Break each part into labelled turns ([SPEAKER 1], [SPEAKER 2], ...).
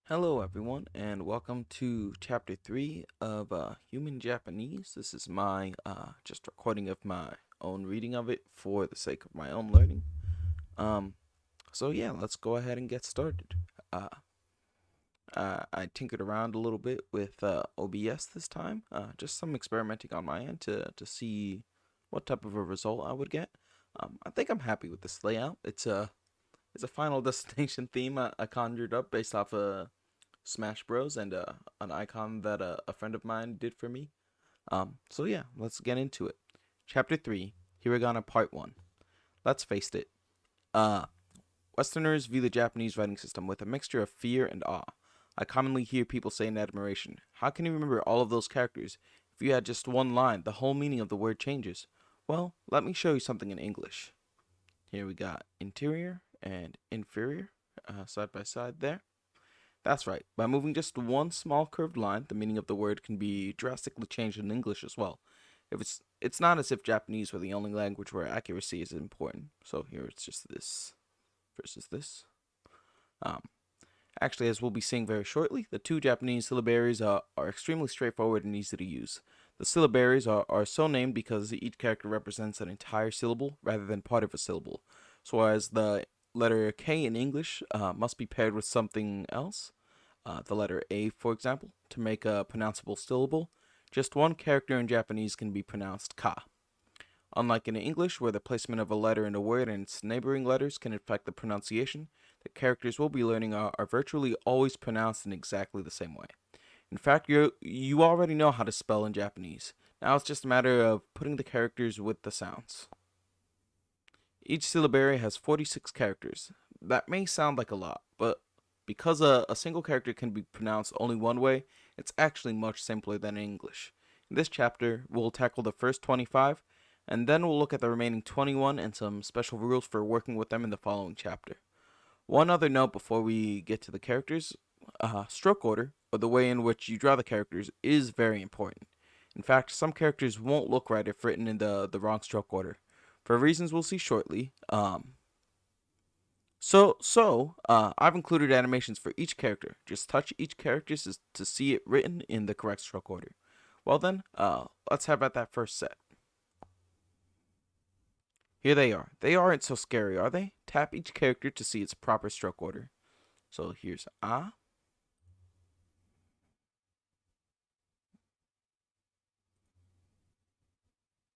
[SPEAKER 1] Hello, everyone, and welcome to Chapter 3 of Human Japanese. This is my just recording of my own reading of it for the sake of my own learning. Um, so yeah, let's go ahead and get started. Uh, I tinkered around a little bit with OBS this time, just some experimenting on my end to see what type of a result I would get. I think I'm happy with this layout. It's a Final Destination theme I conjured up based off Smash Bros. And an icon that a friend of mine did for me. So yeah, let's get into it. Chapter 3, Hiragana Part 1. Let's face it. Uh, Westerners view the Japanese writing system with a mixture of fear and awe. I commonly hear people say in admiration, how can you remember all of those characters? If you had just one line, the whole meaning of the word changes. Well, let me show you something in English. Here we got interior and inferior side by side there. That's right. By moving just one small curved line, the meaning of the word can be drastically changed in English as well. If it's not as if Japanese were the only language where accuracy is important. So here it's just this versus this. Um, Actually, as we'll be seeing very shortly, the two Japanese syllabaries are extremely straightforward and easy to use. The syllabaries are so named because each character represents an entire syllable rather than part of a syllable. So whereas the letter K in English must be paired with something else, the letter A, for example, to make a pronounceable syllable, just one character in Japanese can be pronounced ka. Unlike in English, where the placement of a letter in a word and its neighboring letters can affect the pronunciation, the characters we'll be learning are virtually always pronounced in exactly the same way. In fact, you already know how to spell in Japanese. Now it's just a matter of putting the characters with the sounds. Each syllabary has 46 characters. That may sound like a lot, but because a single character can be pronounced only one way, it's actually much simpler than in English. In this chapter, we'll tackle the first 25, and then we'll look at the remaining 21 and some special rules for working with them in the following chapter. One other note before we get to the characters, stroke order, or the way in which you draw the characters, is very important. In fact, some characters won't look right if written in the wrong stroke order. For reasons we'll see shortly. I've included animations for each character. Just touch each character to see it written in the correct stroke order. Well then, let's have at that first set. Here they are. They aren't so scary, are they? Tap each character to see its proper stroke order. So here's A,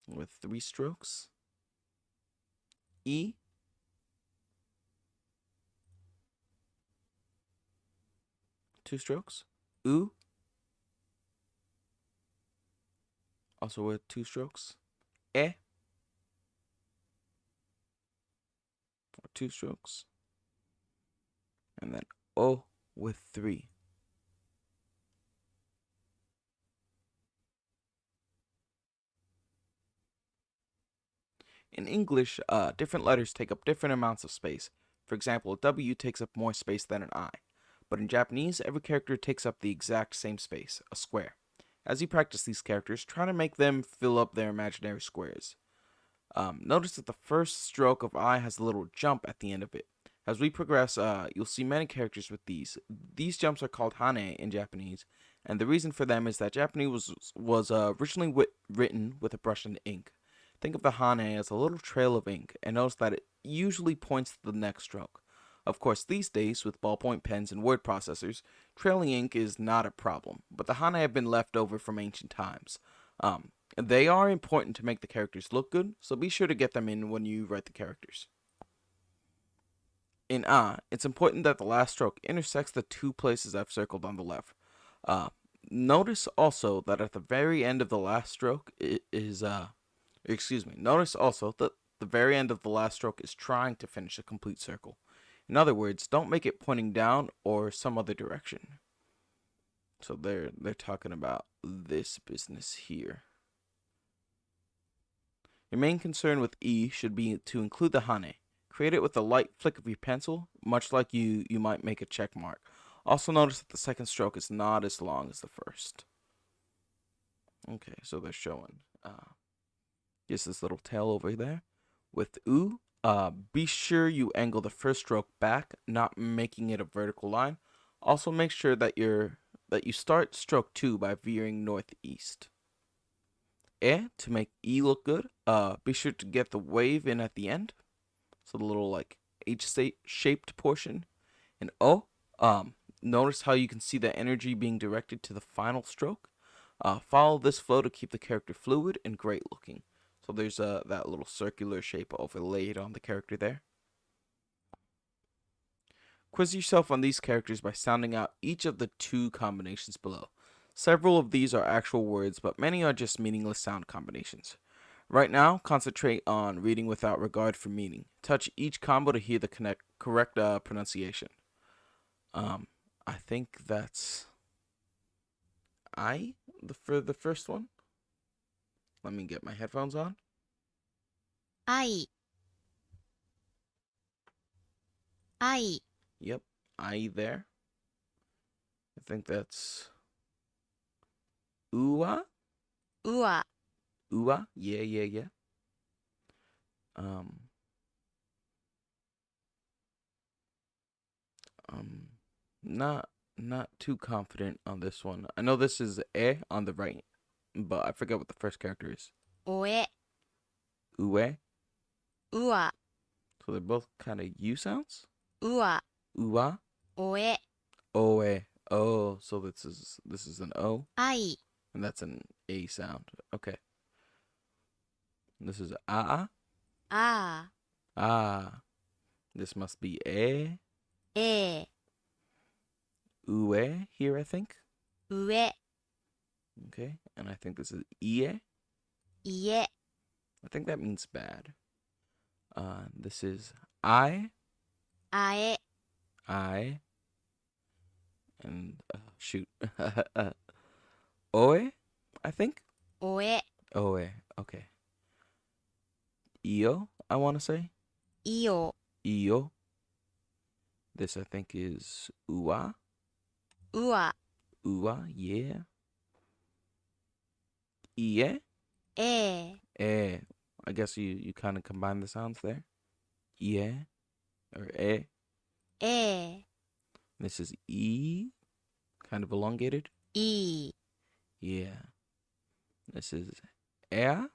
[SPEAKER 1] with 3 strokes. E, 2 strokes. U, also with 2 strokes. E, 2 strokes. And then O with 3. In English, different letters take up different amounts of space. For example, a W takes up more space than an I. But in Japanese, every character takes up the exact same space, a square. As you practice these characters, try to make them fill up their imaginary squares. Notice that the first stroke of I has a little jump at the end of it. As we progress, you'll see many characters with these. These jumps are called hane in Japanese, and the reason for them is that Japanese was originally written with a brush and ink. Think of the hane as a little trail of ink, and notice that it usually points to the next stroke. Of course, these days, with ballpoint pens and word processors, trailing ink is not a problem, but the hane have been left over from ancient times. They are important to make the characters look good, so be sure to get them in when you write the characters. In A, it's important that the last stroke intersects the two places I've circled on the left. Uh, Notice also that at the very end of the last stroke notice also that the very end of the last stroke is trying to finish a complete circle. In other words, don't make it pointing down or some other direction. So they're talking about this business here. Your main concern with E should be to include the hane. Create it with a light flick of your pencil, much like you might make a check mark. Also notice that the second stroke is not as long as the first. Okay, so they're showing just this little tail over there. With U, be sure you angle the first stroke back, not making it a vertical line. Also make sure that you start stroke 2 by veering northeast. To make E look good, be sure to get the wave in at the end. So the little like H-shaped portion. And O, notice how you can see the energy being directed to the final stroke. Follow this flow to keep the character fluid and great looking. So there's that little circular shape overlaid on the character there. Quiz yourself on these characters by sounding out each of the 2 combinations below. Several of these are actual words, but many are just meaningless sound combinations. Right now, concentrate on reading without regard for meaning. Touch each combo to hear the correct pronunciation. I think that's for the first one. Let me get my headphones on.
[SPEAKER 2] 愛、愛、
[SPEAKER 1] Yep, I there. I think that's Ua.
[SPEAKER 2] うわ、
[SPEAKER 1] Ua. Yeah. Um, not too confident on this one. I know this is on the right, but I forget what the first character is.
[SPEAKER 2] おえ、
[SPEAKER 1] Ue.
[SPEAKER 2] うわ、
[SPEAKER 1] So they're both kind of U sounds.
[SPEAKER 2] うわ、
[SPEAKER 1] Ua.
[SPEAKER 2] おえ、
[SPEAKER 1] Oe. Oh, so this is an O,
[SPEAKER 2] 愛、
[SPEAKER 1] and that's an A sound. Okay. This is A.
[SPEAKER 2] あ
[SPEAKER 1] Ah. This must be
[SPEAKER 2] ー、え
[SPEAKER 1] Ue here, I think.
[SPEAKER 2] ー、上、
[SPEAKER 1] Okay. And I think this is Ie.
[SPEAKER 2] 家、
[SPEAKER 1] I think that means bad. This is I.
[SPEAKER 2] あえ、
[SPEAKER 1] I. And shoot. Oe, I think.
[SPEAKER 2] おえ、
[SPEAKER 1] Oe. Okay. Io, I want to say.
[SPEAKER 2] いよ、
[SPEAKER 1] Io. This, I think, is Ua.
[SPEAKER 2] うわ、
[SPEAKER 1] Ua, yeah. Ie.
[SPEAKER 2] えー、
[SPEAKER 1] I guess you kind of combine the sounds there. Ie. Or e.
[SPEAKER 2] え
[SPEAKER 1] This is E. Kind of elongated.
[SPEAKER 2] ー、いい、
[SPEAKER 1] Yeah. This is Ea.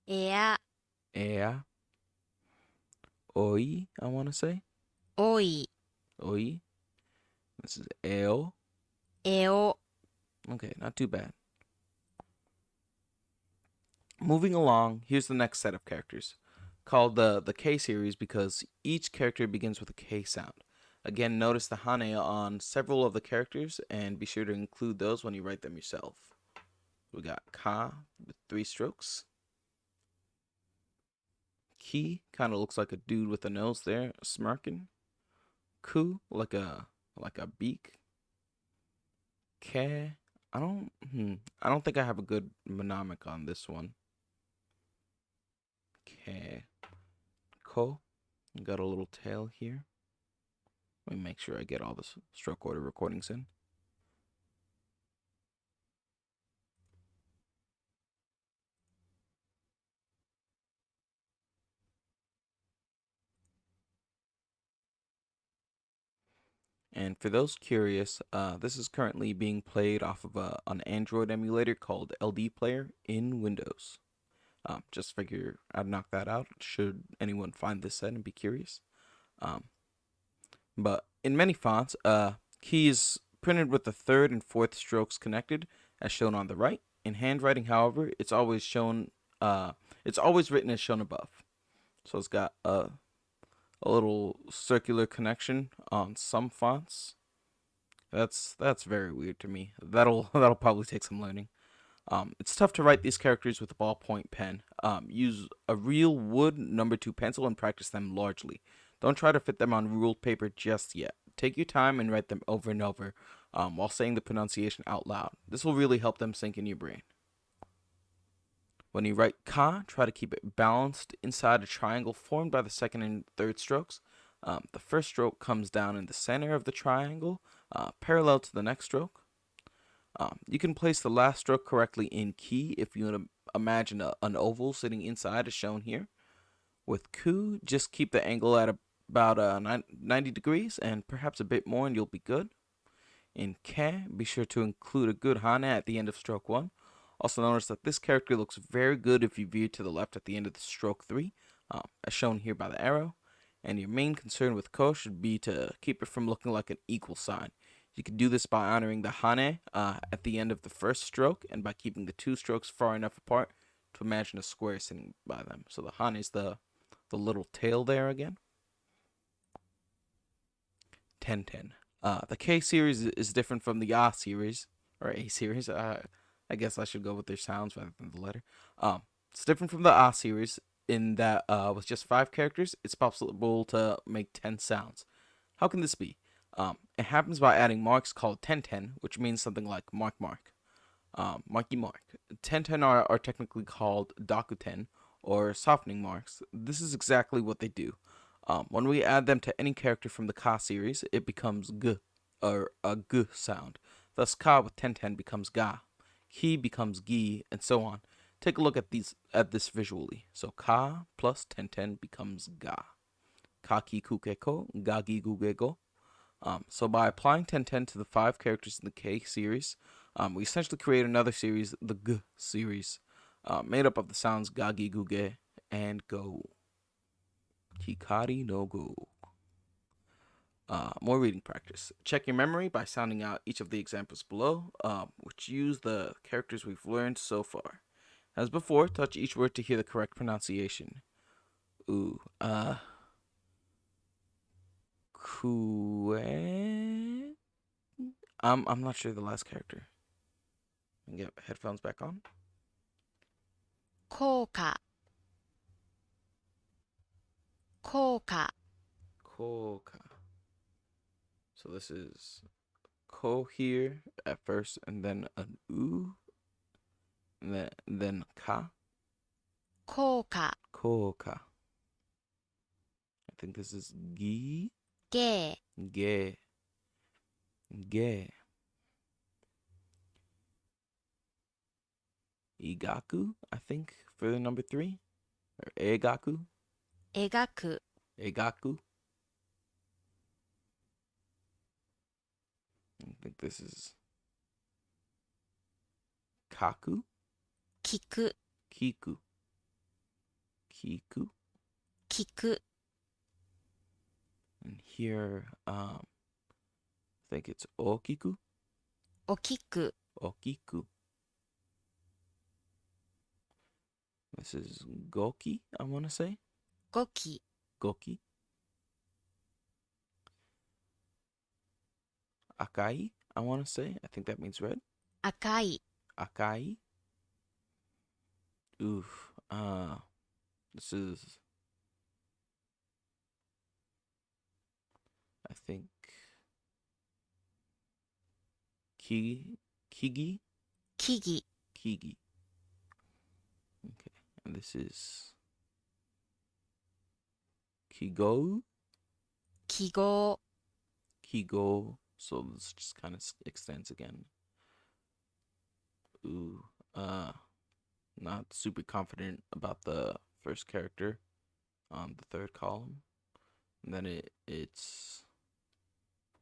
[SPEAKER 2] えや、
[SPEAKER 1] Ea. Oi, I want to say.
[SPEAKER 2] おい、
[SPEAKER 1] Oi. This is Eo.
[SPEAKER 2] えお、
[SPEAKER 1] Okay, not too bad. Moving along, here's the next set of characters, called the K series because each character begins with a K sound. Again, notice the hane on several of the characters and be sure to include those when you write them yourself. We got Ka with 3 strokes. Ki kind of looks like a dude with a nose there, smirking. Ku like a beak. Ke, I don't think I have a good mnemonic on this one. Ke, Ko, got a little tail here. Let me make sure I get all the stroke order recordings in. And for those curious, this is currently being played off of an Android emulator called LD Player in Windows. Just figure I'd knock that out should anyone find this set and be curious. But in many fonts, key is printed with the 3rd and 4th strokes connected, as shown on the right. In handwriting, however, it's always shown. It's always written as shown above. So it's got a little circular connection on some fonts. That's very weird to me. That'll probably take some learning. It's tough to write these characters with a ballpoint pen. Use a real wood number 2 pencil and practice them largely. Don't try to fit them on ruled paper just yet. Take your time and write them over and over while saying the pronunciation out loud. This will really help them sink in your brain. When you write ka, try to keep it balanced inside a triangle formed by the 2nd and 3rd strokes. The first stroke comes down in the center of the triangle, parallel to the next stroke. You can place the last stroke correctly in ki if you imagine an oval sitting inside as shown here. With ku, just keep the angle at about 90 degrees and perhaps a bit more and you'll be good. In ke, be sure to include a good hana at the end of stroke 1. Also notice that this character looks very good if you veer to the left at the end of the stroke 3, as shown here by the arrow. And your main concern with ko should be to keep it from looking like an equal sign. You can do this by honoring the hane at the end of the first stroke and by keeping the two strokes far enough apart to imagine a square sitting by them. So the hane is the little tail there again. 10-10. The K series is different from the A series, or A series. I guess I should go with their sounds rather than the letter. It's different from the A series in that with just 5 characters, it's possible to make 10 sounds. How can this be? It happens by adding marks called 10-10, which means something like mark mark, marky mark. 10-10 are technically called dakuten, or softening marks. This is exactly what they do. When we add them to any character from the ka series, it becomes g, or a g sound. Thus, ka with 10-10 becomes ga, ki becomes gi, and so on. Take a look at this visually. So ka plus 10-10 becomes ga. Ka ki kukeko, ga gi gugego. So by applying 10-10 to the 5 characters in the K series, we essentially create another series, the G series, made up of the sounds gagi guge and go. Hikari no go. More reading practice. Check your memory by sounding out each of the examples below, which use the characters we've learned so far. As before, touch each word to hear the correct pronunciation. Kue. I'm not sure the last character. Get headphones back on.
[SPEAKER 2] 効果効果
[SPEAKER 1] Koka. So this is ko here at first, and then an u, and then ka.
[SPEAKER 2] 効果
[SPEAKER 1] Koka. I think this is gi,
[SPEAKER 2] 芸
[SPEAKER 1] ge, ge. Igaku, I think, for the number 3. Or egaku.
[SPEAKER 2] 描く
[SPEAKER 1] Egaku. I think this is kaku.
[SPEAKER 2] 聞く
[SPEAKER 1] Kiku. Kiku.
[SPEAKER 2] 聞く
[SPEAKER 1] And here, I think it's okiku.
[SPEAKER 2] 大きく
[SPEAKER 1] Okiku. This is goki, I want to say.
[SPEAKER 2] 語気
[SPEAKER 1] Goki. Akai, I want to say. I think that means red.
[SPEAKER 2] 赤い
[SPEAKER 1] Akai. Oof. This is, I think, Kigi.
[SPEAKER 2] 木々
[SPEAKER 1] Kigi. Okay. And this is Kigo.
[SPEAKER 2] 記号
[SPEAKER 1] Kigo. So this just kind of extends again. Not super confident about the first character on the third column. And then it's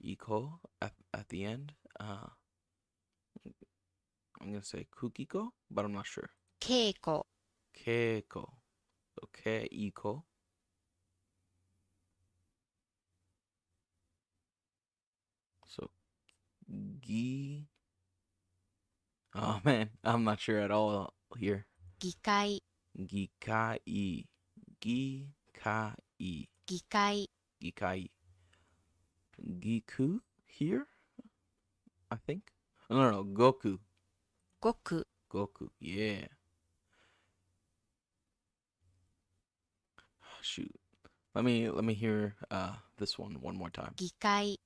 [SPEAKER 1] Iko at the end. I'm gonna say Kukiko, but I'm not sure.
[SPEAKER 2] 稽古
[SPEAKER 1] Keiko. So Keiko. So Gi. Oh man, I'm not sure at all here.
[SPEAKER 2] 議会
[SPEAKER 1] Gikai. Gikai.
[SPEAKER 2] 議会
[SPEAKER 1] Gikai. Giku here, I think. No, Goku.
[SPEAKER 2] ごく
[SPEAKER 1] Goku. Yeah. Shoot. Let me hear this one more time.
[SPEAKER 2] 議会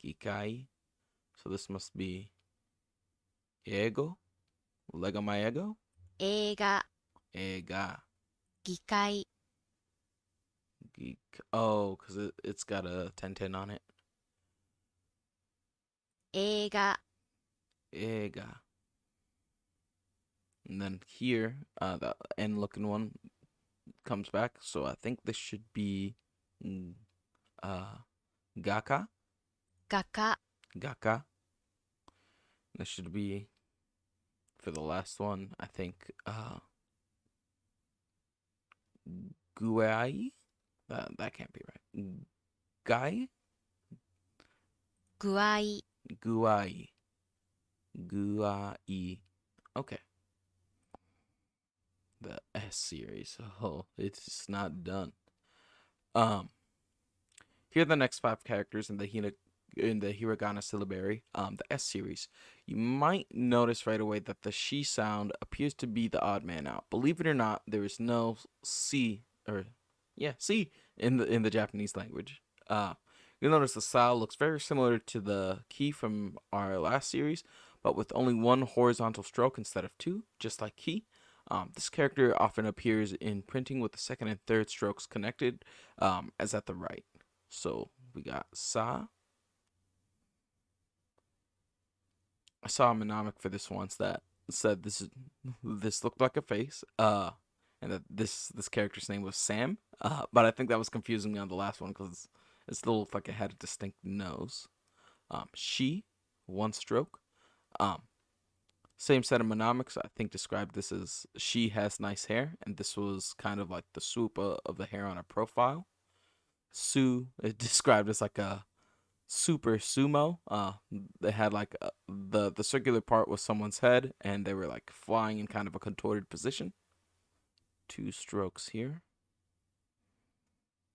[SPEAKER 1] Gikai. So this must be ego. Lego my ego.
[SPEAKER 2] 映画
[SPEAKER 1] Ega.
[SPEAKER 2] 議会
[SPEAKER 1] Geek. Oh, because it's got a 10-10 on it.
[SPEAKER 2] 映画
[SPEAKER 1] Ega. And then here, the N looking one comes back. So I think this should be Gaka.
[SPEAKER 2] 画家
[SPEAKER 1] Gaka. This should be for the last one, I think, Guai? That can't be right. Guy?
[SPEAKER 2] 具合、
[SPEAKER 1] Guai. Guai. Okay. The S series. Oh, it's just not done. Here are the next 5 characters in the hiragana syllabary, the S series. You might notice right away that the she sound appears to be the odd man out. Believe it or not, there is no C in the Japanese language. You'll notice the style looks very similar to the ki from our last series, but with only one horizontal stroke instead of 2, just like ki. This character often appears in printing with the second and third strokes connected, as at the right. So we got sa. I saw a mnemonic for this once that said this looked like a face, and that this character's name was Sam. But I think that was confusing me on the last one because it still looked like it had a distinct nose. She, one stroke. Same set of mnemonics, I think, described this as she has nice hair, and this was kind of like the swoop of the hair on her profile. Su, it described as like a super sumo. They had like the circular part was someone's head, and they were like flying in kind of a contorted position. 2 strokes here.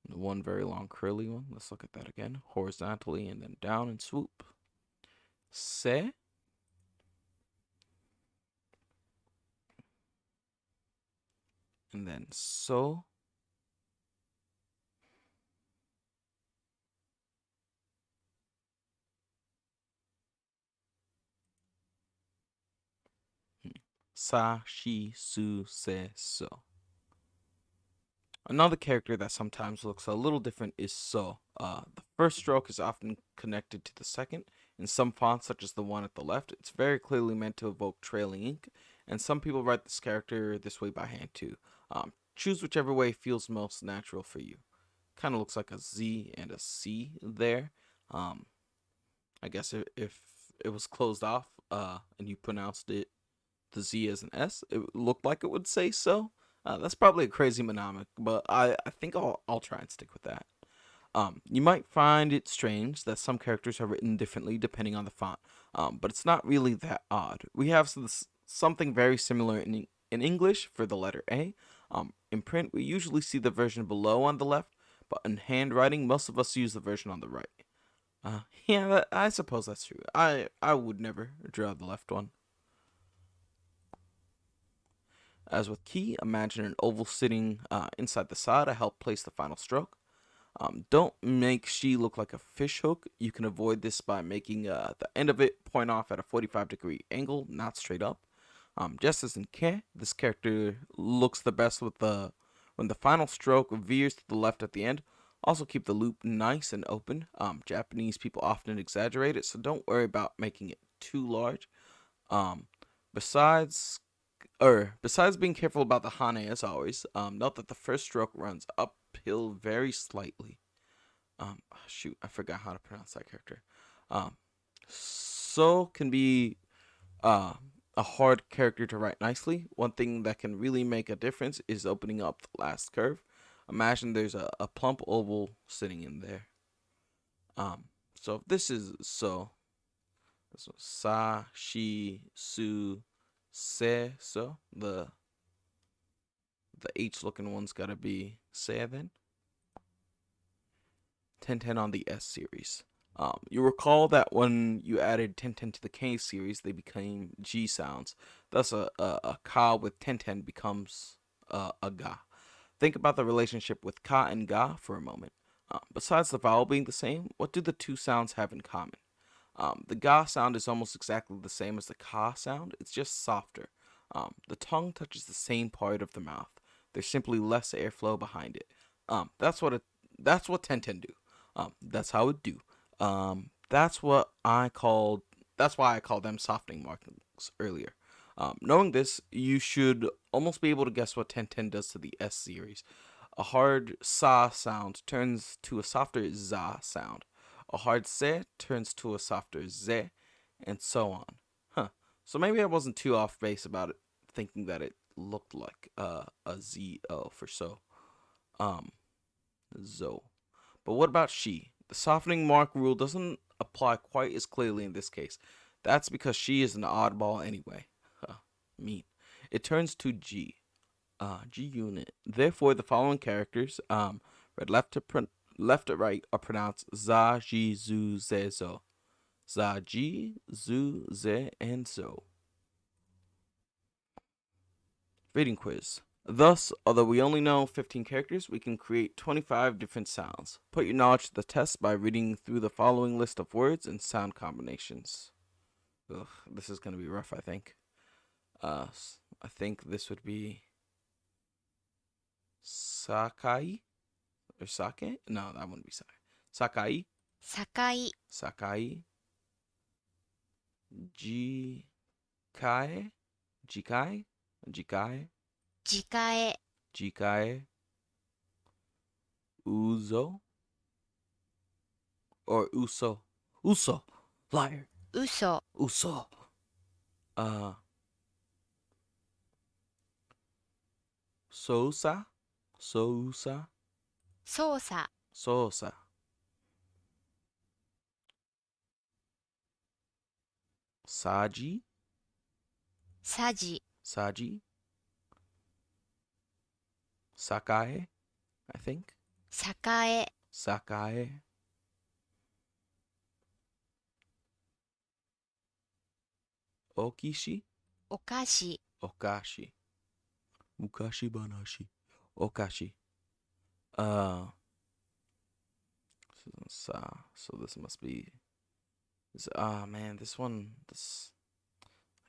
[SPEAKER 1] One very long curly one. Let's look at that again. Horizontally and then down and swoop. Se. And then so. Sa, shi, su, se, so. Another character that sometimes looks a little different is so. The first stroke is often connected to the second. In some fonts, such as the one at the left, it's very clearly meant to evoke trailing ink, and some people write this character this way by hand too. Choose whichever way feels most natural for you. Kind of looks like a Z and a C there. I guess if it was closed off and you pronounced it the Z as an S, it looked like it would say so. That's probably a crazy mnemonic, but I think I'll try and stick with that. You might find it strange that some characters are written differently depending on the font, but it's not really that odd. We have something very similar in English for the letter A. In print, we usually see the version below on the left, but in handwriting, most of us use the version on the right. Yeah, I suppose that's true. I would never draw the left one. As with ki, imagine an oval sitting inside the sa to help place the final stroke. Don't make she look like a fish hook. You can avoid this by making the end of it point off at a 45-degree angle, not straight up. Just as in ke, this character looks the best when the final stroke veers to the left at the end. Also keep the loop nice and open. Japanese people often exaggerate it, so don't worry about making it too large. Besides being careful about the hane as always, note that the first stroke runs uphill very slightly. Shoot, I forgot how to pronounce that character. So can be a hard character to write nicely. One thing that can really make a difference is opening up the last curve. Imagine there's a plump oval sitting in there. So if this is so, sa, shi, su, se, so the H looking one's gotta be se then. 1010 on the S series. You recall that when you added 1010 to the K series, they became G sounds. Thus, a ka with 1010 becomes a ga. Think about the relationship with ka and ga for a moment. Besides the vowel being the same, what do the two sounds have in common? The ga sound is almost exactly the same as the ka sound. It's just softer. The tongue touches the same part of the mouth. There's simply less airflow behind it. That's what 1010 do. That's how it do. That's why I called them softening markings earlier. Knowing this, you should almost be able to guess what 1010 does to the S series. A hard sa sound turns to a softer za sound. A hard se turns to a softer ze, and so on. So maybe I wasn't too off base about it, thinking that it looked like a ZO for so. Zo. But what about she? The softening mark rule doesn't apply quite as clearly in this case. That's because she is an oddball anyway. Mean. It turns to G. G unit. Therefore, the following characters, read left to right, are pronounced za, ji, zu, ze, zo. Za, ji, zu, ze, and zo. Reading quiz. Thus, although we only know 15 characters, we can create 25 different sounds. Put your knowledge to the test by reading through the following list of words and sound combinations. Ugh, this is going to be rough, I think. I think this would be Sakai or Sake? No, that wouldn't be Sakai. Sakai,
[SPEAKER 2] 境、
[SPEAKER 1] Sakai, Jikai, Jikai, Jikai,
[SPEAKER 2] 自家へ、
[SPEAKER 1] Jikai, Uzo, or Uso. Uso, liar.
[SPEAKER 2] 嘘、
[SPEAKER 1] Uso. Sosa, Sousa,
[SPEAKER 2] 操作、
[SPEAKER 1] Sosa. Saji,
[SPEAKER 2] さじ、
[SPEAKER 1] Saji. Sakae, I think.
[SPEAKER 2] 栄、
[SPEAKER 1] Sakae. Okishi,
[SPEAKER 2] お菓子、
[SPEAKER 1] Okashi. Mukashi Banashi. Okashi. So this must be. Man, this one. I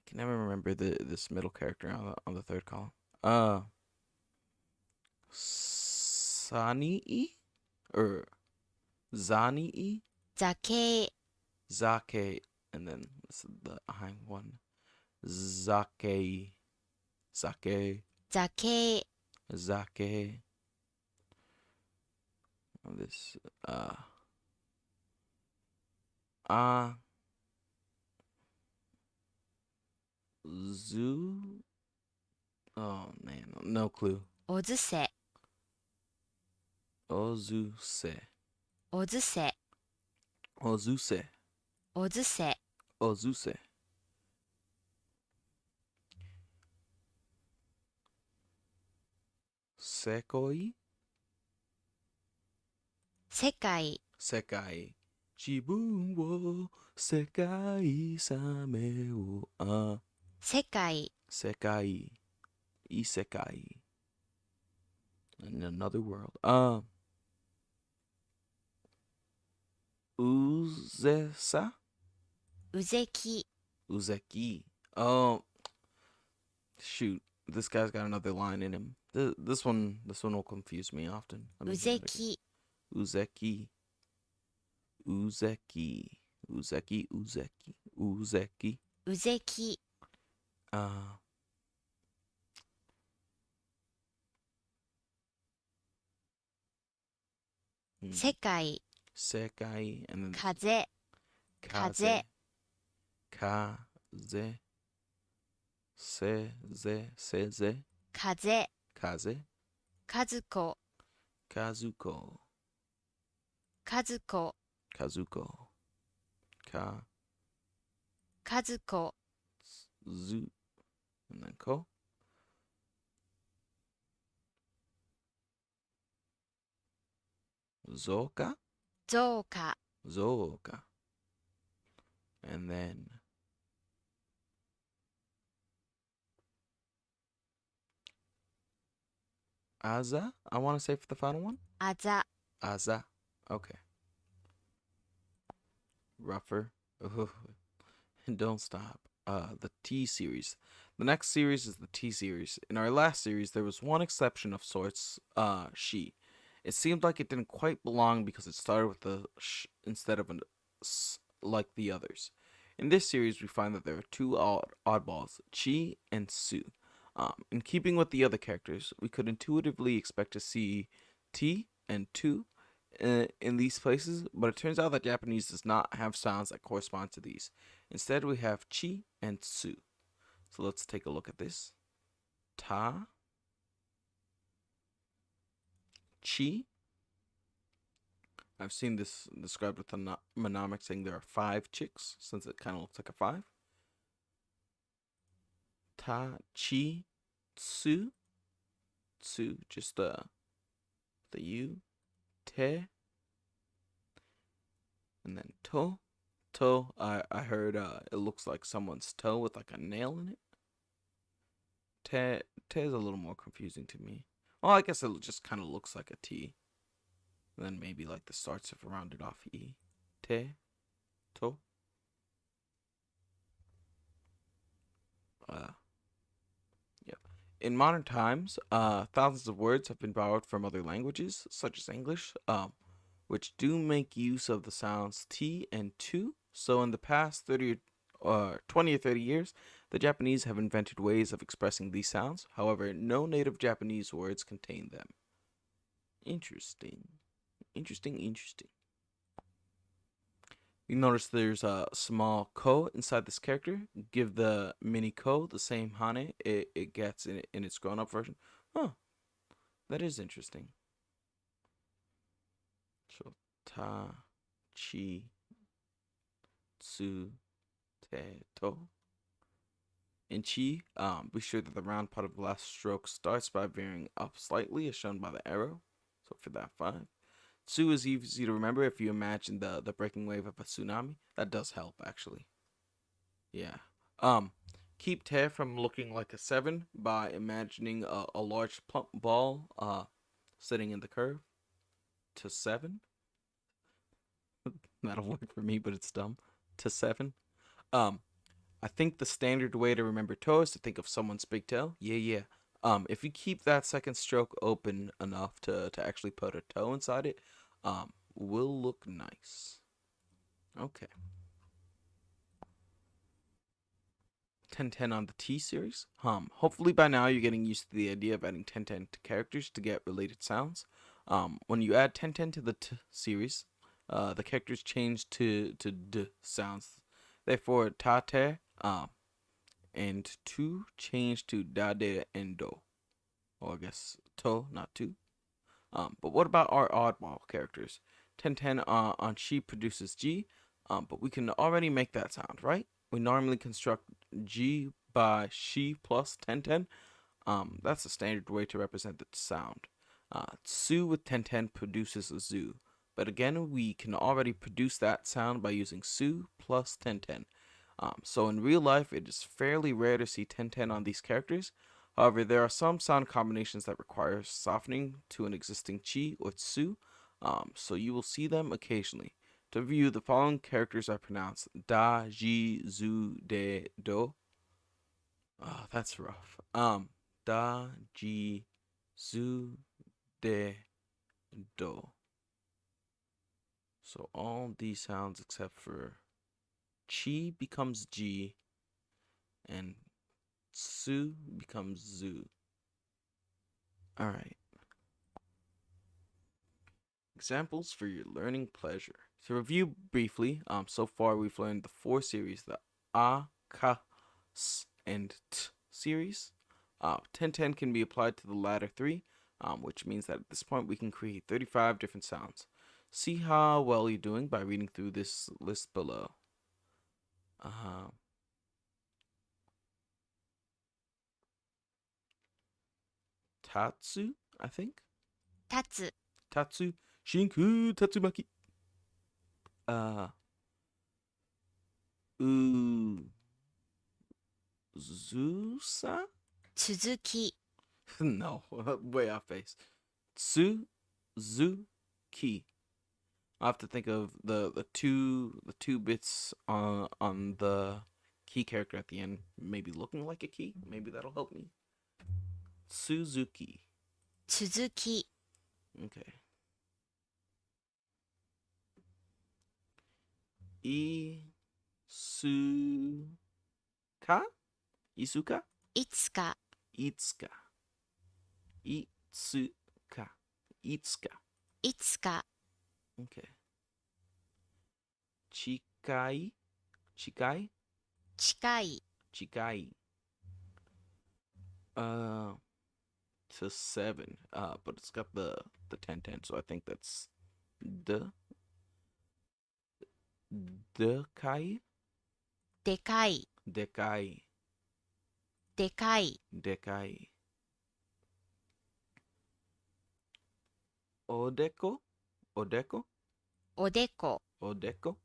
[SPEAKER 1] can never remember this middle character on the third column. Sanii or Zanii,
[SPEAKER 2] 座形、
[SPEAKER 1] Zake, and then this is the behind one. Zake, Zake,
[SPEAKER 2] 座形、
[SPEAKER 1] Zake. This Zoo. Oh man, no clue.
[SPEAKER 2] おずせ、
[SPEAKER 1] Ozuse,
[SPEAKER 2] おずせ、
[SPEAKER 1] Ozuse,
[SPEAKER 2] おずせ、
[SPEAKER 1] Ozuse. Sekoi,
[SPEAKER 2] 世界、
[SPEAKER 1] Sekai. 自分を世界さめを
[SPEAKER 2] 世界、
[SPEAKER 1] Sekai, Isekai. In another world. Uzesa,
[SPEAKER 2] うぜき、
[SPEAKER 1] Uzeki. Oh, shoot. This guy's got another line in him. This one will confuse me often. Let
[SPEAKER 2] う
[SPEAKER 1] me
[SPEAKER 2] ぜ
[SPEAKER 1] read it again.
[SPEAKER 2] き、
[SPEAKER 1] Uzeki. Uzeki. Uzeki. Uzeki. Uzeki.
[SPEAKER 2] うぜき、 世界、
[SPEAKER 1] Sekai. And then
[SPEAKER 2] 風、
[SPEAKER 1] Kaze. Kaze. Seze.
[SPEAKER 2] 風、
[SPEAKER 1] Kaze.
[SPEAKER 2] 和子、
[SPEAKER 1] Kazuko.
[SPEAKER 2] 和子、
[SPEAKER 1] Kazuko. Ka.
[SPEAKER 2] 和子、
[SPEAKER 1] Zu. And then ko. Zoka.
[SPEAKER 2] 増加、
[SPEAKER 1] Zoka. And then Aza, I want to say for the final one.
[SPEAKER 2] あざ、
[SPEAKER 1] Aza. Okay. Rougher. Ugh. And don't stop. The T series. The next series is the T series. In our last series, there was one exception of sorts, she. It seemed like it didn't quite belong because it started with a sh instead of an s like the others. In this series, we find that there are two oddballs, Chi and Su. In keeping with the other characters, we could intuitively expect to see T and Tu in these places, but it turns out that Japanese does not have sounds that correspond to these. Instead, we have Chi and Su. So let's take a look at this. Ta, chi. I've seen this described with a mnemonic saying there are 5 chicks, since it kind of looks like a 5. Ta, chi, tsu. Tsu, just the U. Te. And then to. To, I heard it looks like someone's toe with like a nail in it. Te, te is a little more confusing to me. Well, I guess it just kind of looks like a T. And then maybe like the starts of a rounded off E. Te, to. Yep. In modern times, thousands of words have been borrowed from other languages, such as English, which do make use of the sounds T and tu. So in the past 20 or 30 years, the Japanese have invented ways of expressing these sounds. However, no native Japanese words contain them. Interesting. Interesting. You notice there's a small ko inside this character. Give the mini ko the same hane it gets in its grown-up version. Huh. That is interesting. So, ta, chi, tsu, te, to. In chi, be sure that the round part of the last stroke starts by veering up slightly, as shown by the arrow. So for that 5. Tsu is easy to remember if you imagine the breaking wave of a tsunami. That does help, actually. Yeah. Keep te from looking like a 7 by imagining a large plump ball sitting in the curve to 7. That'll work for me, but it's dumb. To 7. I think the standard way to remember toe is to think of someone's big toe. Yeah. If you keep that second stroke open enough to actually put a toe inside it, will look nice. Okay. 1010 on the T series. Hopefully by now you're getting used to the idea of adding 1010 to characters to get related sounds. When you add 1010 to the T series, the characters change to D sounds. Therefore, tate, and tu change to dade and do. Or I guess to, not tu. But what about our oddball characters? 1010 on she produces G, but we can already make that sound, right? We normally construct G by she plus 1010. That's the standard way to represent the sound. Tsu with 1010 produces a zoo. But again, we can already produce that sound by using su plus 1010. So in real life, it is fairly rare to see 1010 on these characters. However, there are some sound combinations that require softening to an existing chi or tsu, so you will see them occasionally. To view, the following characters are pronounced da, ji, zu, de, do. Oh, that's rough. Da, ji, zu, de, do. So all these sounds except for chi becomes G and Su becomes Zoo. Alright. Examples for your learning pleasure. To review briefly, so far we've learned the 4 series, the A, Ka, S, and T series. 1010 can be applied to the latter 3, which means that at this point we can create 35 different sounds. See how well you're doing by reading through this list below. Tatsu, I think.
[SPEAKER 2] 立つ、
[SPEAKER 1] Tatsu, Shinku Tatsumaki. Uzusa?
[SPEAKER 2] 続き、
[SPEAKER 1] No, way off base. Suzuki. I have to think of the two bits on the key character at the end, maybe looking like a key. Maybe that'll help me. Suzuki.
[SPEAKER 2] 続き、
[SPEAKER 1] Okay. Isuka? Isuka?
[SPEAKER 2] いつか、
[SPEAKER 1] Itsuka. Itsuka. Itsuka.
[SPEAKER 2] いつか、
[SPEAKER 1] Okay. Chikai? Chikai?
[SPEAKER 2] 近い、
[SPEAKER 1] Chikai. Uh, to 7. But it's got the 10-10, so I think that's the kai,
[SPEAKER 2] でかい、
[SPEAKER 1] dekai,
[SPEAKER 2] でかい、
[SPEAKER 1] dekai, odeko, odeko,
[SPEAKER 2] おでこ、
[SPEAKER 1] odeko,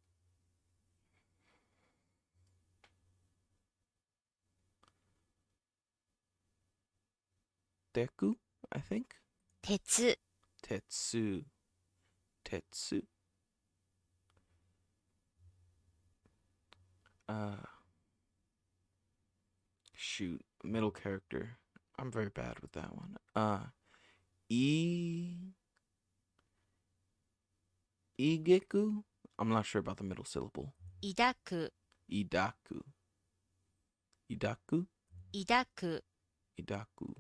[SPEAKER 1] deku, I think,
[SPEAKER 2] 鉄、
[SPEAKER 1] tetsu, tetsu, uh, shoot, middle character. I'm very bad with that one. E Igeku. I'm not sure about the middle syllable.
[SPEAKER 2] 抱く、
[SPEAKER 1] Idaku. Idaku.
[SPEAKER 2] 抱く、
[SPEAKER 1] Idaku.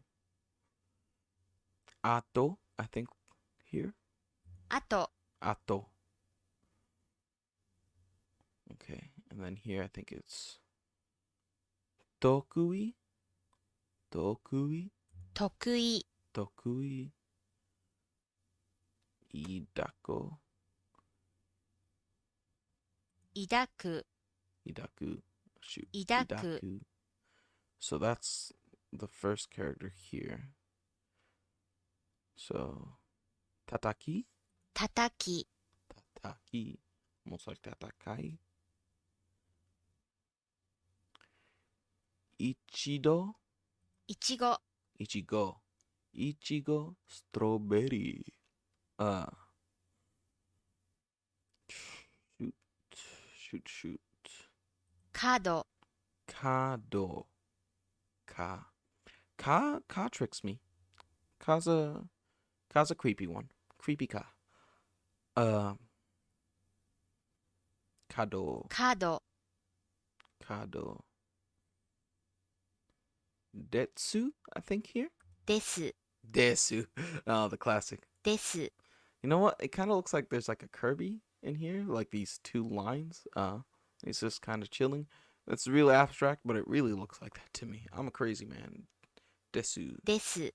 [SPEAKER 1] Ato. I think here.
[SPEAKER 2] あと、
[SPEAKER 1] Ato. Okay, and then here I think it's Tokui. Tokui.
[SPEAKER 2] 得意、
[SPEAKER 1] Tokui. Idako.
[SPEAKER 2] 抱く、
[SPEAKER 1] Idaku. Shoot.
[SPEAKER 2] 抱く、
[SPEAKER 1] Idaku. So that's the first character here. So, tataki,
[SPEAKER 2] 叩き、
[SPEAKER 1] tataki, almost like tatakai. Ichido,
[SPEAKER 2] いちご、
[SPEAKER 1] ichigo, ichigo, strawberry. Uh, shoot, shoot.
[SPEAKER 2] 角、
[SPEAKER 1] Kado, ka tricks me. Ka's a creepy one. Creepy ka. Kado,
[SPEAKER 2] 角、
[SPEAKER 1] kado. Detsu, I think here.
[SPEAKER 2] です、
[SPEAKER 1] Desu. Oh, the classic.
[SPEAKER 2] です。
[SPEAKER 1] You know what? It kind of looks like there's like a Kirby in here, like these two lines. It's just kind of chilling. That's real abstract, but it really looks like that to me. I'm a crazy man. Desu.
[SPEAKER 2] です。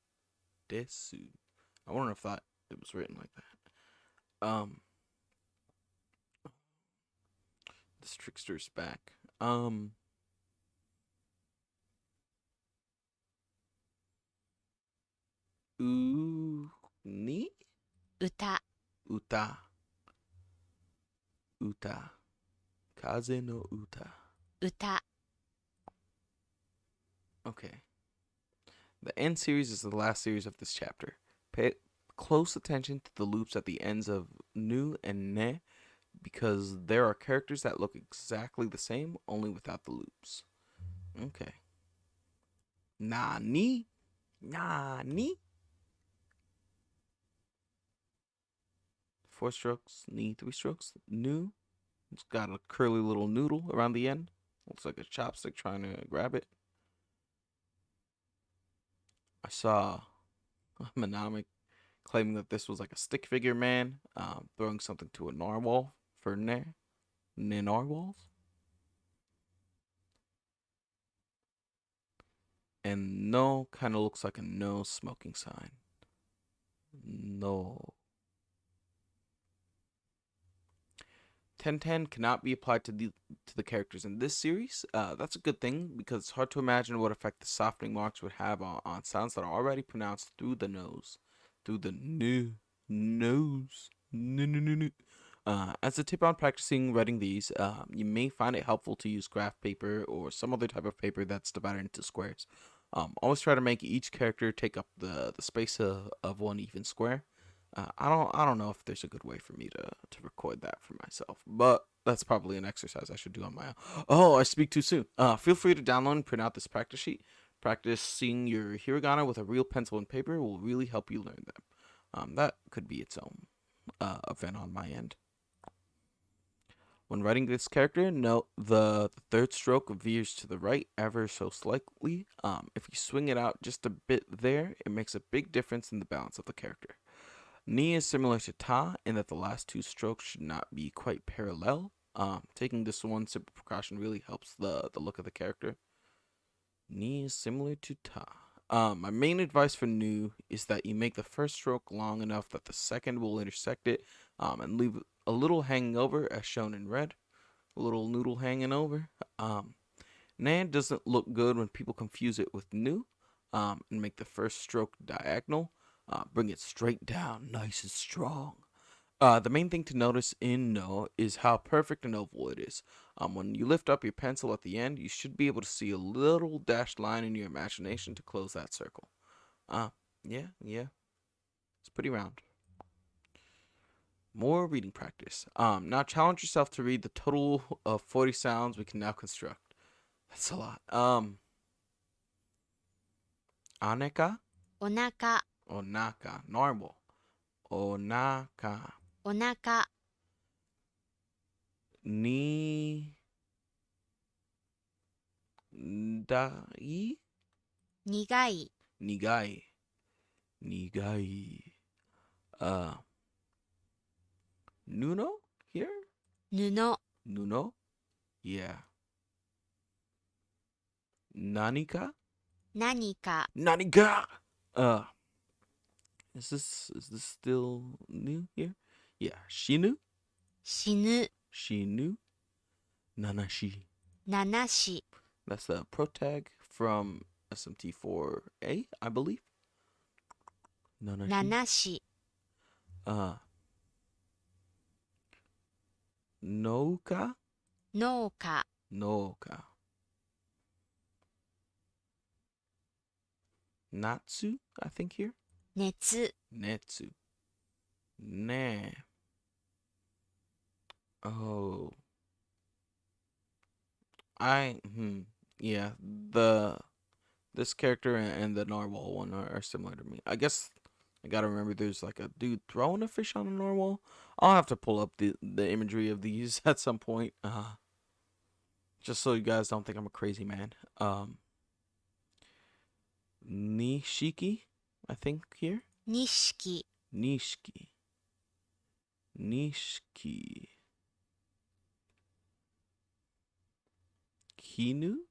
[SPEAKER 1] Desu. I wonder if that it was written like that. This trickster's back. Uni?
[SPEAKER 2] 歌、
[SPEAKER 1] Uta. Uta. Kaze no uta.
[SPEAKER 2] 歌、
[SPEAKER 1] Okay. The end series is the last series of this chapter. Pay close attention to the loops at the ends of nu and ne because there are characters that look exactly the same, only without the loops. Okay. Nani? Nani? 4 strokes, ni 3 strokes. Nu. It's got a curly little noodle around the end. Looks like a chopstick trying to grab it. I saw Manami claiming that this was like a stick figure man throwing something to a narwhal for narwhals. And no kind of looks like a no smoking sign. No. 1010 cannot be applied to the characters in this series. That's a good thing because it's hard to imagine what effect the softening marks would have on sounds that are already pronounced through the nose. Through the nose. No. As a tip on practicing writing these, you may find it helpful to use graph paper or some other type of paper that's divided into squares. Always try to make each character take up the space of one even square. I don't know if there's a good way for me to record that for myself, but that's probably an exercise I should do on my own. Oh, I speak too soon. Feel free to download and print out this practice sheet. Practicing your hiragana with a real pencil and paper will really help you learn them. That could be its own event on my end. When writing this character, note the third stroke veers to the right ever so slightly. If you swing it out just a bit there, it makes a big difference in the balance of the character. Ni is similar to ta in that the last two strokes should not be quite parallel. Taking this one simple precaution really helps the look of the character. Ni is similar to ta. My main advice for new is that you make the first stroke long enough that the second will intersect it, and leave a little hanging over, as shown in red. A little noodle hanging over. Nan doesn't look good when people confuse it with new, and make the first stroke diagonal. Bring it straight down, nice and strong. The main thing to notice in no is how perfect an oval it is. When you lift up your pencil at the end, you should be able to see a little dashed line in your imagination to close that circle. Yeah, it's pretty round. More reading practice. Now challenge yourself to read the total of 40 sounds we can now construct. That's a lot. Aneka,
[SPEAKER 2] お腹、
[SPEAKER 1] onaka, normal. Onaka,
[SPEAKER 2] お腹、
[SPEAKER 1] ni, dai,
[SPEAKER 2] 苦い、
[SPEAKER 1] nigai, nigai. Nuno here?
[SPEAKER 2] 布、
[SPEAKER 1] Nuno? Yeah. Nanika?
[SPEAKER 2] 何か、
[SPEAKER 1] Nanika! Is this still new here? Yeah. Shinu?
[SPEAKER 2] 死ぬ、
[SPEAKER 1] Shinu? Nanashi.
[SPEAKER 2] 七し、
[SPEAKER 1] That's the protag from SMT4A, I believe. Nanashi.
[SPEAKER 2] 七し、
[SPEAKER 1] Noka?
[SPEAKER 2] 農家、
[SPEAKER 1] Noka. Natsu, I think here.
[SPEAKER 2] 熱、
[SPEAKER 1] Netsu. Ne. Oh. Yeah, this character and the narwhal one are similar to me. I guess I gotta remember there's like a dude throwing a fish on a narwhal. I'll have to pull up the imagery of these at some point. Just so you guys don't think I'm a crazy man. Nishiki, I think here.
[SPEAKER 2] 錦、
[SPEAKER 1] Nishiki. Nishiki. Kinu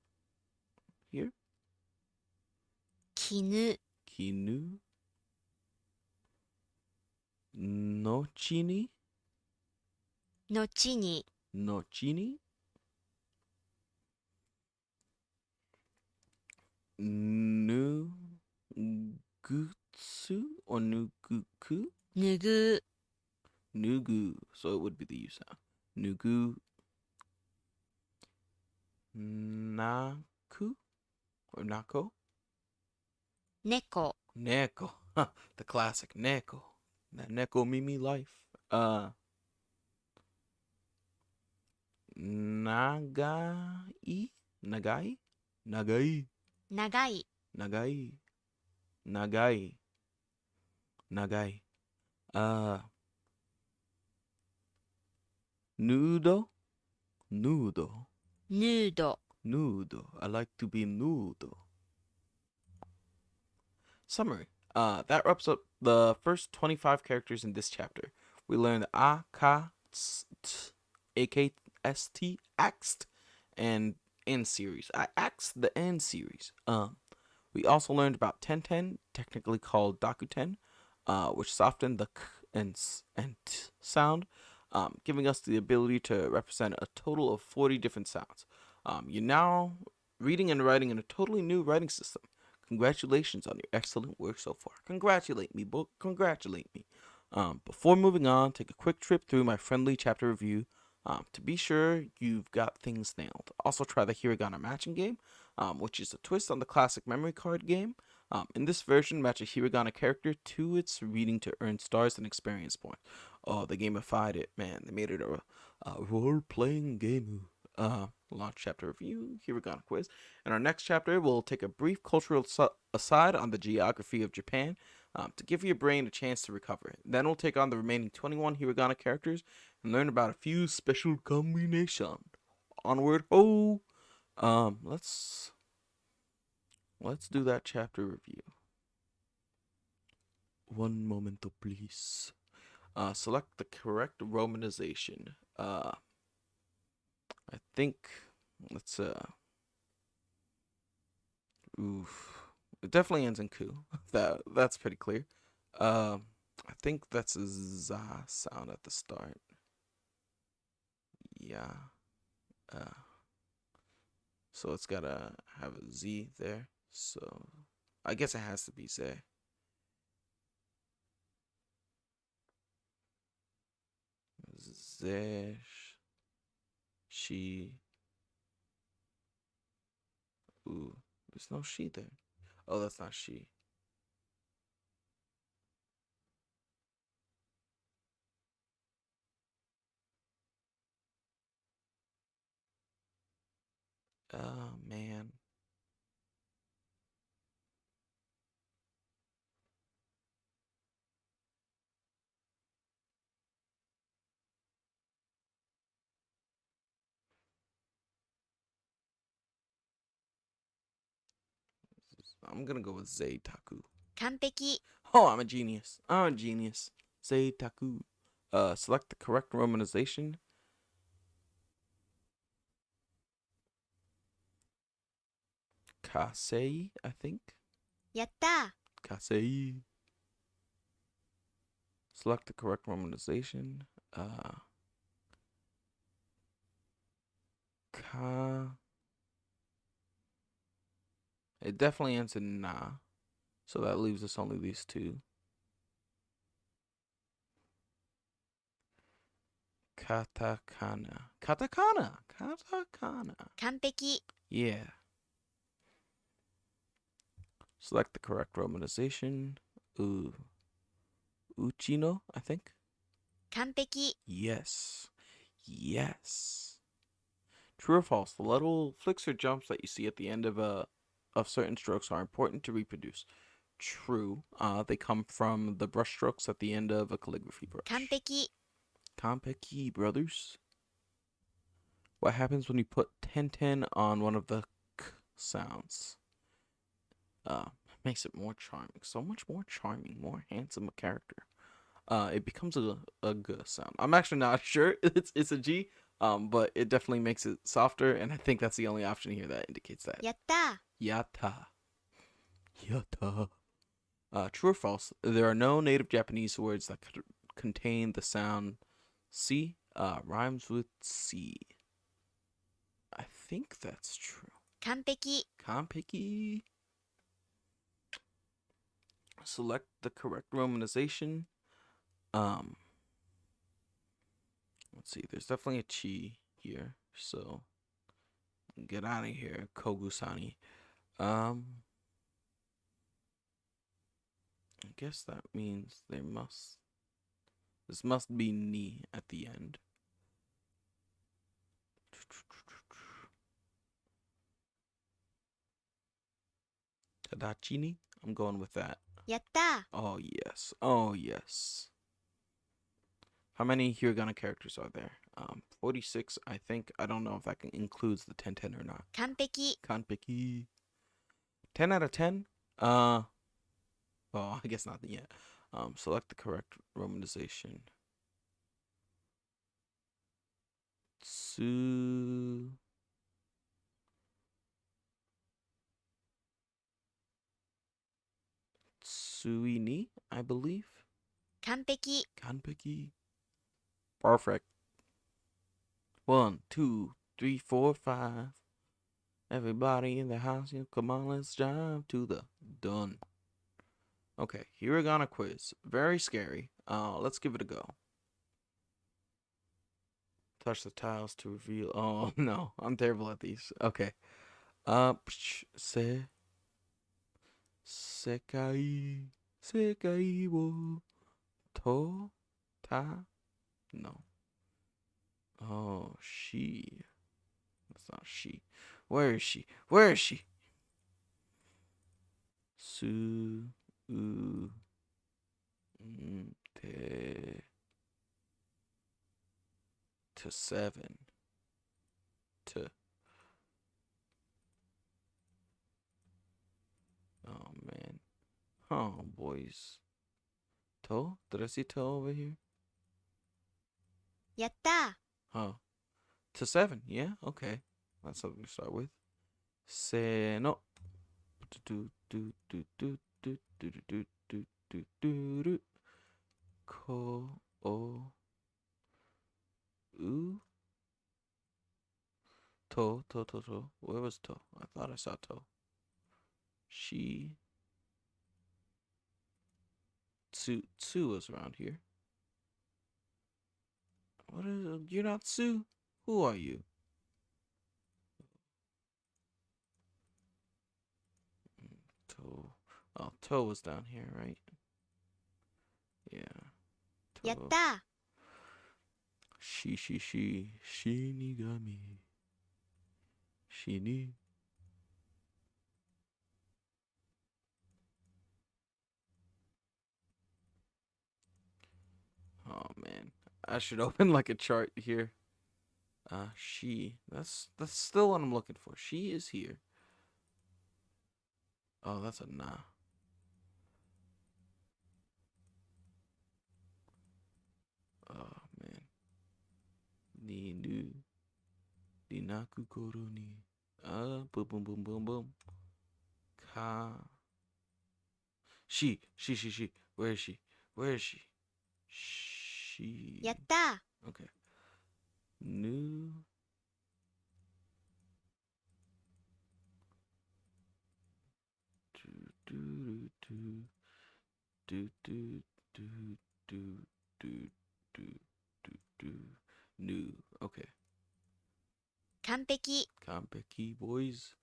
[SPEAKER 1] here.
[SPEAKER 2] 絹、
[SPEAKER 1] Kinu. Nochini.
[SPEAKER 2] 後に、
[SPEAKER 1] Nochini. Nugutsu or Nuguku?
[SPEAKER 2] ぬぐう、
[SPEAKER 1] Nugu. So it would be the U sound. Nugu. Naku or Nako?
[SPEAKER 2] 猫、
[SPEAKER 1] Neko. The classic Neko. That Neko Mimi life. Nagai? Nagai? Nagai.
[SPEAKER 2] 長い、
[SPEAKER 1] Nagai. Nagai. Nagai. Nudo? Nudo.
[SPEAKER 2] ヌード、
[SPEAKER 1] Nudo. I like to be nudo. Summary. That wraps up the first 25 characters in this chapter. We learned a, ka, ts, t, a, k, s, t, axed, and N series. I axed the N series. We also learned about Tenten, technically called Dakuten, which softened the k and t sound, giving us the ability to represent a total of 40 different sounds. You're now reading and writing in a totally new writing system. Congratulations on your excellent work so far. Congratulate me, book. Congratulate me. Before moving on, take a quick trip through my friendly chapter review to be sure you've got things nailed. Also try the Hiragana matching game, which is a twist on the classic memory card game. In this version, match a Hiragana character to its reading to earn stars and experience points. Oh, they gamified it, man. They made it a role-playing game. Launch chapter review, Hiragana quiz. In our next chapter, we'll take a brief cultural aside on the geography of Japan to give your brain a chance to recover. Then we'll take on the remaining 21 Hiragana characters and learn about a few special combinations. Onward, ho! Let's do that chapter review. One moment, please. Select the correct romanization. I think let's It definitely ends in ku. That's pretty clear. I think that's a za sound at the start. Yeah. Uh, so it's gotta have a z there. So I guess it has to be ze. Ze, she. Ooh, there's no she there. Oh, that's not she. Oh man. I'm gonna go with Zeitaku.
[SPEAKER 2] 完璧
[SPEAKER 1] Oh, I'm a genius. I'm a genius. Zeitaku. Select the correct romanization. Kasei, I think.
[SPEAKER 2] やった
[SPEAKER 1] Kasei. Select the correct romanization. Ka. It definitely ends in na. So that leaves us only these two. Katakana. Katakana. Katakana.
[SPEAKER 2] 完璧
[SPEAKER 1] Yeah. Select the correct romanization. Ooh. Uchino, I think.
[SPEAKER 2] 完璧
[SPEAKER 1] Yes. Yes. True or false? The little flicks or jumps that you see at the end of certain strokes are important to reproduce. True. They come from the brush strokes at the end of a calligraphy brush.
[SPEAKER 2] 完璧
[SPEAKER 1] Konpeki, brothers. What happens when you put ten on one of the k sounds? Makes it more charming. So much more charming, more handsome a character. It becomes a g sound. I'm actually not sure it's a g. But it definitely makes it softer, and I think that's the only option here that indicates that.
[SPEAKER 2] やった
[SPEAKER 1] Yata. Yata. True or false? There are no native Japanese words that could contain the sound C. Rhymes with C. I think that's true.
[SPEAKER 2] 完璧
[SPEAKER 1] Konpeki. Select the correct romanization. Let's see. There's definitely a chi here, so get out of here, Kogusani. I guess that means this must be ni at the end. Tadachini? I'm going with that.
[SPEAKER 2] やった
[SPEAKER 1] Oh yes. Oh yes. How many hiragana characters are there? 46, I think. I don't know if that includes the 10 or not.
[SPEAKER 2] 完璧
[SPEAKER 1] Kanpeki. 10 out of 10? Well, I guess not yet. Select the correct romanization. Suini, I believe.
[SPEAKER 2] 完璧
[SPEAKER 1] Kanpeki. Perfect. 1, 2, 3, 4, 5. Everybody in the house, come on, let's drive to the done. Okay, hiragana quiz. Very scary. Let's give it a go. Touch the tiles to reveal. Oh no, I'm terrible at these. Okay. Sekai wo to ta no. Oh, she. That's not she. Where is she? Where is she? Su u te to 7 to. Oh man. Oh boys. To? Did I see to over here?
[SPEAKER 2] やった
[SPEAKER 1] Oh. To 7. Yeah. Okay. That's something to start with. Se no. do do do do do do do do do do. Ko o u to. Where was to? I thought I saw to. She Tsu was around here. What is it? You're not Tsu? Who are you? To. Oh, To was down here, right? Yeah.
[SPEAKER 2] やっ
[SPEAKER 1] To.
[SPEAKER 2] た
[SPEAKER 1] Shinigami. Shini. Oh man, I should open like a chart here. She. That's still what I'm looking for. She is here. Oh, that's a na. Oh man. Ni nu. Ni naku koro ni. Boom boom boom boom boom. Ka. She. Where is she? Where is she? She.
[SPEAKER 2] やった
[SPEAKER 1] Okay. Nu. Do do do do do do do do do do. New. Okay.
[SPEAKER 2] 完璧
[SPEAKER 1] Konpeki boys.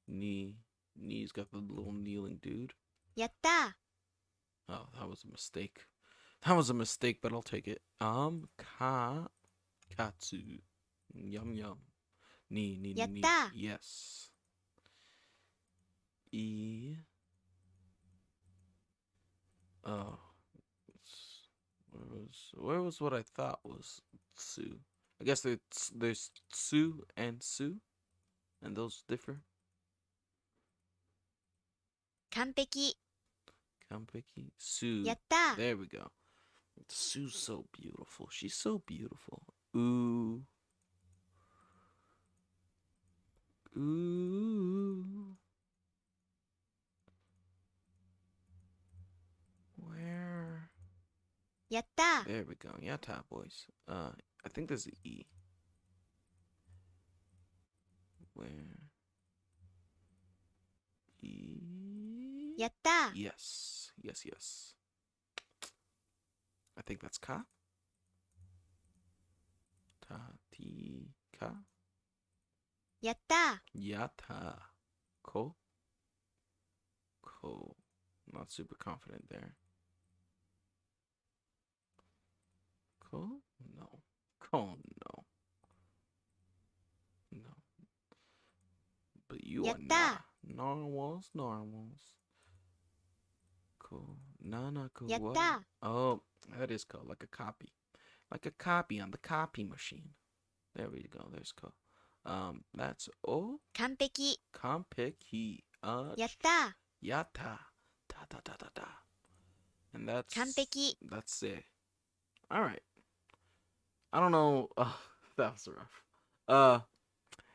[SPEAKER 1] Knee's got the little kneeling dude.
[SPEAKER 2] やった
[SPEAKER 1] Oh, that was a mistake. That was a mistake, but I'll take it. Katsu. Yum yum. Ni.
[SPEAKER 2] やった
[SPEAKER 1] Yes. E. Oh. Where was what I thought was Tsu? I guess there's Tsu and Su, and those differ.
[SPEAKER 2] 完璧
[SPEAKER 1] Konpeki. Su.
[SPEAKER 2] やった
[SPEAKER 1] There we go. Su's so beautiful. She's so beautiful. Ooh. Ooh. Where?
[SPEAKER 2] やった
[SPEAKER 1] There we go. Yatta boys. I think there's an E. Where? E.
[SPEAKER 2] やった
[SPEAKER 1] Yes. I think that's Ka. Ti Ka.
[SPEAKER 2] やった
[SPEAKER 1] Yata. Ko. Not super confident there. Ko? No. Ko, no. No. But you are
[SPEAKER 2] Yatta.
[SPEAKER 1] not. Narwhals. Ko. Nana ko.
[SPEAKER 2] やっ
[SPEAKER 1] What?
[SPEAKER 2] た
[SPEAKER 1] Oh, that is Ko. Like a copy. Like a copy on the copy machine. There we go. There's Ko. That's O.
[SPEAKER 2] 完璧
[SPEAKER 1] Konpeki.
[SPEAKER 2] やった
[SPEAKER 1] Yatta. Da. And that's
[SPEAKER 2] 完璧
[SPEAKER 1] that's it. All right. I don't know. That was rough.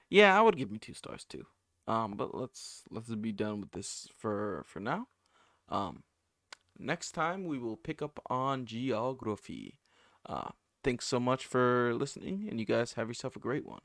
[SPEAKER 1] Yeah, I would give me 2 stars too. But let's be done with this for now. Next time we will pick up on geography. Thanks so much for listening, and you guys have yourself a great one.